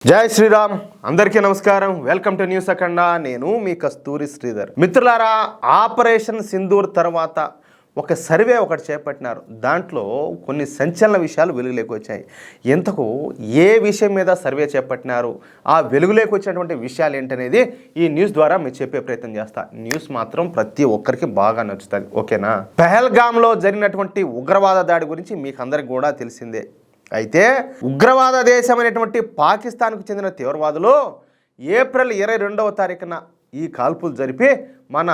జై శ్రీరామ్ అందరికీ నమస్కారం. వెల్కమ్ టు న్యూస్ అఖండ. నేను మీ కస్తూరి శ్రీధర్. మిత్రులారా, ఆపరేషన్ సింధూర్ తర్వాత ఒక సర్వే ఒకటి చేపట్టినారు. దాంట్లో కొన్ని సంచలన విషయాలు వెలుగులోకి వచ్చాయి. ఇంతకు ఏ విషయం మీద సర్వే చేపట్టినారు, ఆ వెలుగులోకి వచ్చినటువంటి విషయాలు ఏంటనేది ఈ న్యూస్ ద్వారా మీకు చెప్పే ప్రయత్నం చేస్తా. న్యూస్ మాత్రం ప్రతి ఒక్కరికి బాగా నచ్చుతుంది, ఓకేనా? పెహల్గాంలో జరిగినటువంటి ఉగ్రవాద దాడి గురించి మీకు అందరికి కూడా తెలిసిందే. అయితే ఉగ్రవాద దేశం అనేటువంటి పాకిస్తాన్కు చెందిన తీవ్రవాదులు ఏప్రిల్ 22వ తారీఖున ఈ కాల్పులు జరిపి మన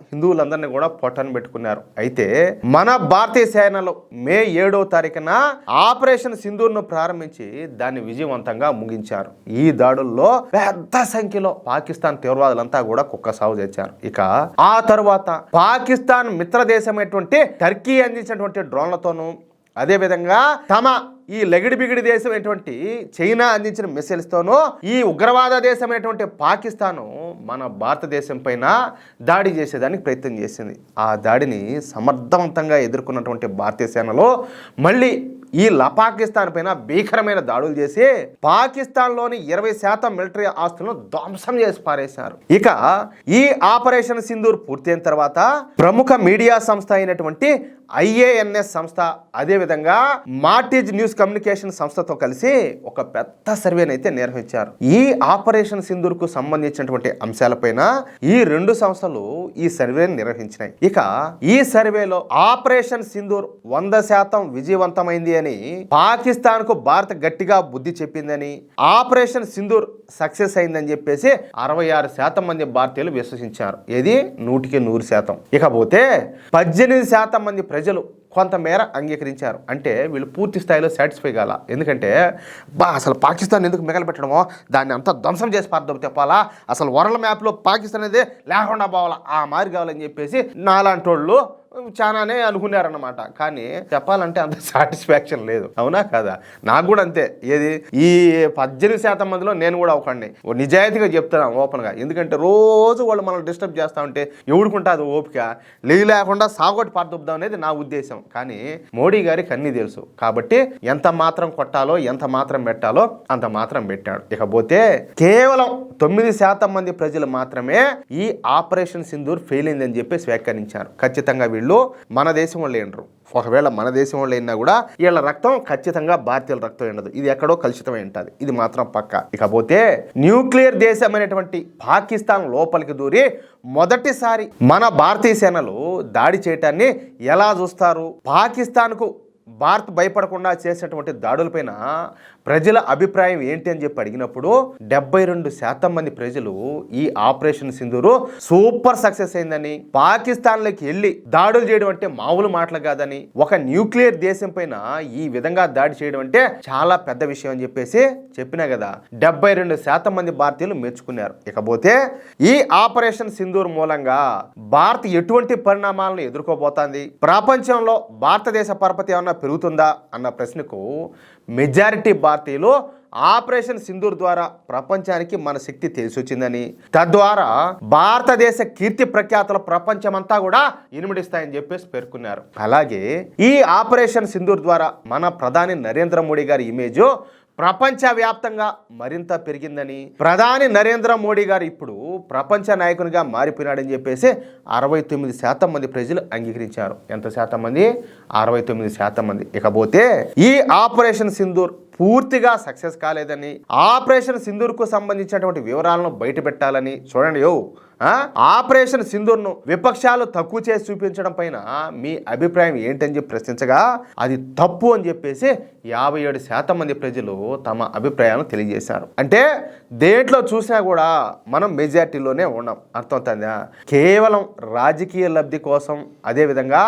హిందువులందరినీ కూడా పొట్టను పెట్టుకున్నారు. అయితే మన భారతీయ సేనలు మే 7వ తారీఖున ఆపరేషన్ సింధూర్ను ప్రారంభించి దాన్ని విజయవంతంగా ముగించారు. ఈ దాడుల్లో పెద్ద సంఖ్యలో పాకిస్తాన్ తీవ్రవాదులంతా కూడా కుక్క సాగు చేశారు. ఇక ఆ తరువాత పాకిస్తాన్ మిత్ర దేశమైనటువంటి టర్కీ అందించినటువంటి డ్రోన్లతోనూ, అదేవిధంగా తమ ఈ లెగిడి బిగిడి దేశం అయినటువంటి చైనా అందించిన మిసైల్స్తోనూ ఈ ఉగ్రవాద దేశమైనటువంటి పాకిస్తాను మన భారతదేశం పైన దాడి చేసేదానికి ప్రయత్నం చేసింది. ఆ దాడిని సమర్థవంతంగా ఎదుర్కొన్నటువంటి భారతీయ సేనలో మళ్ళీ ఈ పాకిస్తాన్ పైన భీకరమైన దాడులు చేసి పాకిస్తాన్లోని 20% మిలిటరీ ఆస్తులను ధ్వంసం చేసి పారేశారు. ఇక ఈ ఆపరేషన్ సింధూర్ పూర్తయిన తర్వాత ప్రముఖ మీడియా సంస్థ అయినటువంటి IANS సంస్థ, అదేవిధంగా మార్టిజ్ న్యూస్ కమ్యూనికేషన్ సంస్థతో కలిసి ఒక పెద్ద సర్వేని అయితే నిర్వహించారు. ఈ ఆపరేషన్ సింధూర్ కు సంబంధించినటువంటి అంశాలపైన ఈ రెండు సంస్థలు ఈ సర్వేని నిర్వహించినాయి. ఇక ఈ సర్వేలో ఆపరేషన్ సింధూర్ 100% విజయవంతమైంది అని, పాకిస్తాన్ కు భారత్ గట్టిగా బుద్ధి చెప్పిందని, ఆపరేషన్ సింధూర్ సక్సెస్ అయిందని చెప్పేసి 66% మంది భారతీయులు విశ్వసించారు. ఇది 100కి 100%. ఇకపోతే 18% మంది ప్రజలు కొంతమేర అంగీకరించారు. అంటే వీళ్ళు పూర్తి స్థాయిలో సాటిస్ఫై కాల. ఎందుకంటే అసలు పాకిస్తాన్ ఎందుకు మిగలబెట్టడమో, దాన్ని అంతా ధ్వంసం చేసి పారదోపు తెప్పాలా, అసలు వరల్డ్ మ్యాప్లో పాకిస్తాన్ అనేది లేకుండా పోవాలా, ఆ మారి కావాలని చెప్పేసి నాలాంటి వాళ్ళు చాలానే అనుకున్నారన్నమాట. కానీ చెప్పాలంటే అంత సాటిస్ఫాక్షన్ లేదు, అవునా కదా? నాకు కూడా అంతే. ఏది ఈ 18% మందిలో నేను కూడా ఒకడిని. నిజాయితీగా చెప్తున్నాను ఓపెన్గా. ఎందుకంటే రోజు వాళ్ళు మనల్ని డిస్టర్బ్ చేస్తూ ఉంటే ఎవడుకుంటుంది ఓపిక, లేకుండా సాగొట్టి పారదొప్పుదాం అనేది నా ఉద్దేశం. కానీ మోడీ గారికి అన్నీ తెలుసు కాబట్టి ఎంత మాత్రం కొట్టాలో, ఎంత మాత్రం పెట్టాలో అంత మాత్రం పెట్టాడు. ఇకపోతే కేవలం 9% మంది ప్రజలు మాత్రమే ఈ ఆపరేషన్ సింధూర్ ఫెయిల్ అయిందని చెప్పేసి వ్యాఖ్యానించారు. ఖచ్చితంగా వీళ్ళు మన దేశం వాళ్ళు ఏంటరు. ఒకవేళ మన దేశం వాళ్ళు అయినా కూడా వీళ్ళ రక్తం ఖచ్చితంగా భారతీయుల రక్తం ఉండదు. ఇది ఎక్కడో కలుషితమై ఉంటుంది, ఇది మాత్రం పక్క. ఇకపోతే న్యూక్లియర్ దేశం అనేటువంటి పాకిస్తాన్ లోపలికి దూరి మొదటిసారి మన భారతీయ సేనలు దాడి చేయటాన్ని ఎలా చూస్తారు, పాకిస్తాన్కు భారత్ భయపడకుండా చేసినటువంటి దాడులపైన ప్రజల అభిప్రాయం ఏంటి అని చెప్పి అడిగినప్పుడు 72% మంది ప్రజలు ఈ ఆపరేషన్ సింధూరు సూపర్ సక్సెస్ అయిందని, పాకిస్తాన్లోకి వెళ్ళి దాడులు చేయడం అంటే మామూలు మాటలు కాదని, ఒక న్యూక్లియర్ దేశం పైన ఈ విధంగా దాడి చేయడం అంటే చాలా పెద్ద విషయం అని చెప్పేసి చెప్పినా కదా. 72% మంది భారతీయులు మెచ్చుకున్నారు. ఇకపోతే ఈ ఆపరేషన్ సింధూర్ మూలంగా భారత్ ఎటువంటి పరిణామాలను ఎదుర్కోబోతోంది, ప్రపంచంలో భారతదేశ పరపతి ఏమన్నా పెరుగుతుందా అన్న ప్రశ్నకు మెజారిటీ భారతీయులు ఆపరేషన్ సింధూర్ ద్వారా ప్రపంచానికి మన శక్తి తెలిసి వచ్చిందని, తద్వారా భారతదేశ కీర్తి ప్రఖ్యాతుల ప్రపంచమంతా కూడా ఇనుమడిస్తాయని చెప్పేసి పేర్కొన్నారు. అలాగే ఈ ఆపరేషన్ సింధూర్ ద్వారా మన ప్రధాని నరేంద్ర మోడీ గారి ఇమేజ్ ప్రపంచవ్యాప్తంగా మరింత పెరిగిందని, ప్రధాని నరేంద్ర మోడీ గారు ఇప్పుడు ప్రపంచ నాయకునిగా మారిపోయినాడని చెప్పేసి 69% మంది ప్రజలు అంగీకరించారు. ఎంత శాతం మంది? 69% మంది. ఇకపోతే ఈ ఆపరేషన్ సింధూర్ పూర్తిగా సక్సెస్ కాలేదని, ఆపరేషన్ సింధూర్కు సంబంధించినటువంటి వివరాలను బయట పెట్టాలని చూడండి. ఆపరేషన్ సింధూర్ను విపక్షాలు తక్కువ చేసి చూపించడం పైన మీ అభిప్రాయం ఏంటని చెప్పి ప్రశ్నించగా అది తప్పు అని చెప్పేసి 57% మంది ప్రజలు తమ అభిప్రాయాలను తెలియజేశారు. అంటే దేంట్లో చూసినా కూడా మనం మెజార్టీలోనే ఉన్నాం, అర్థమవుతుందా? కేవలం రాజకీయ లబ్ధి కోసం, అదేవిధంగా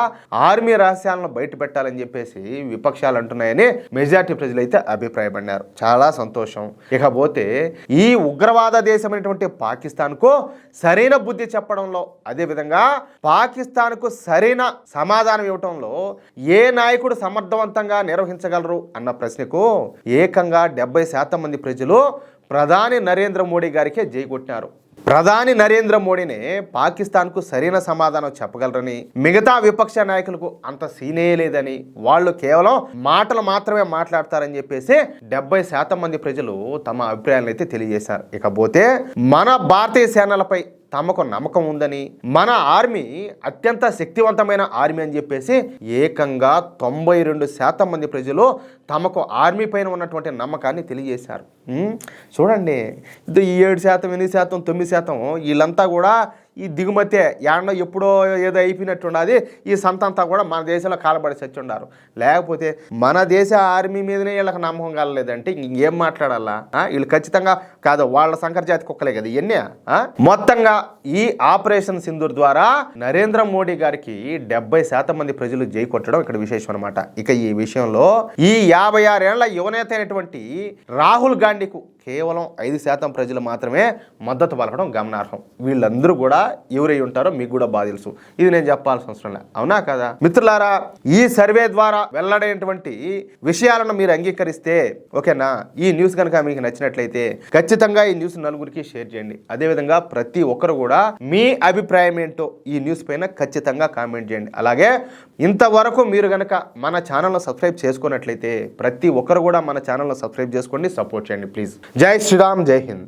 ఆర్మీ రహస్యాలను బయట పెట్టాలని చెప్పేసి విపక్షాలు అంటున్నాయని మెజార్టీ ప్రజలు అయితే అభిప్రాయపడినారు. చాలా సంతోషం. ఇకపోతే ఈ ఉగ్రవాద దేశమైనటువంటి పాకిస్తాన్కు సరైన బుద్ధి చెప్పడంలో, అదేవిధంగా పాకిస్తాన్కు సరైన సమాధానం ఇవ్వటంలో ఏ నాయకుడు సమర్థవంతంగా నిర్వహించగలరు అన్న ప్రశ్నకు ఏకంగా 70% మంది ప్రజలు ప్రధాని నరేంద్ర మోడీ గారికే జై కొట్టినారు. ప్రధాని నరేంద్ర మోడీనే పాకిస్తాన్కు సరైన సమాధానం చెప్పగలరని, మిగతా విపక్ష నాయకులకు అంత సీనే లేదని, వాళ్ళు కేవలం మాటలు మాత్రమే మాట్లాడతారని చెప్పేసి 70% మంది ప్రజలు తమ అభిప్రాయాలను అయితే తెలియజేశారు. ఇకపోతే మన భారతీయ సేనలపై తమకు నమ్మకం ఉందని, మన ఆర్మీ అత్యంత శక్తివంతమైన ఆర్మీ అని చెప్పేసి ఏకంగా 92% మంది ప్రజలు తమకు ఆర్మీ పైన ఉన్నటువంటి నమ్మకాన్ని తెలియజేశారు. చూడండి, ఇది 7%, 8%, 9% వీళ్ళంతా కూడా ఈ దిగుమతే యాడనో ఎప్పుడో ఏదో అయిపోయినట్టున్నది. ఈ సంతంతా కూడా మన దేశంలో కాలబడి చచ్చుండారు. లేకపోతే మన దేశ ఆర్మీ మీదనే వీళ్ళకి నమ్మకం కలలేదంటే ఇంకేం మాట్లాడాలా? వీళ్ళు ఖచ్చితంగా కాదు, వాళ్ళ సంకర జాతి కుక్కలే కదా ఇవన్నీ. మొత్తంగా ఈ ఆపరేషన్ సింధూర్ ద్వారా నరేంద్ర మోడీ గారికి 70% మంది ప్రజలు జై కొట్టడం ఇక్కడ విశేషం అనమాట. ఇక ఈ విషయంలో ఈ 56 ఏళ్ల యువనేత అయినటువంటి రాహుల్ గాంధీకు కేవలం 5% ప్రజలు మాత్రమే మద్దతు పలకడం గమనార్హం. వీళ్ళందరూ కూడా ఎవరై ఉంటారో మీకు కూడా బాగా తెలుసు. ఇది నేను చెప్పాల్సిన అవసరం లేదు, అవునా కదా? మిత్రులారా, ఈ సర్వే ద్వారా వెల్లడైనటువంటి విషయాలను మీరు అంగీకరిస్తే ఓకేనా, ఈ న్యూస్ కనుక మీకు నచ్చినట్లయితే ఖచ్చితంగా ఈ న్యూస్ నలుగురికి షేర్ చేయండి. అదేవిధంగా ప్రతి ఒక్కరు కూడా మీ అభిప్రాయం ఏంటో ఈ న్యూస్ పైన ఖచ్చితంగా కామెంట్ చేయండి. అలాగే ఇంతవరకు మీరు కనుక మన ఛానల్ను సబ్స్క్రైబ్ చేసుకున్నట్లయితే ప్రతి ఒక్కరు కూడా మన ఛానల్ను సబ్స్క్రైబ్ చేసుకోండి, సపోర్ట్ చేయండి ప్లీజ్. జై శ్రీరామ్, జై హింద్.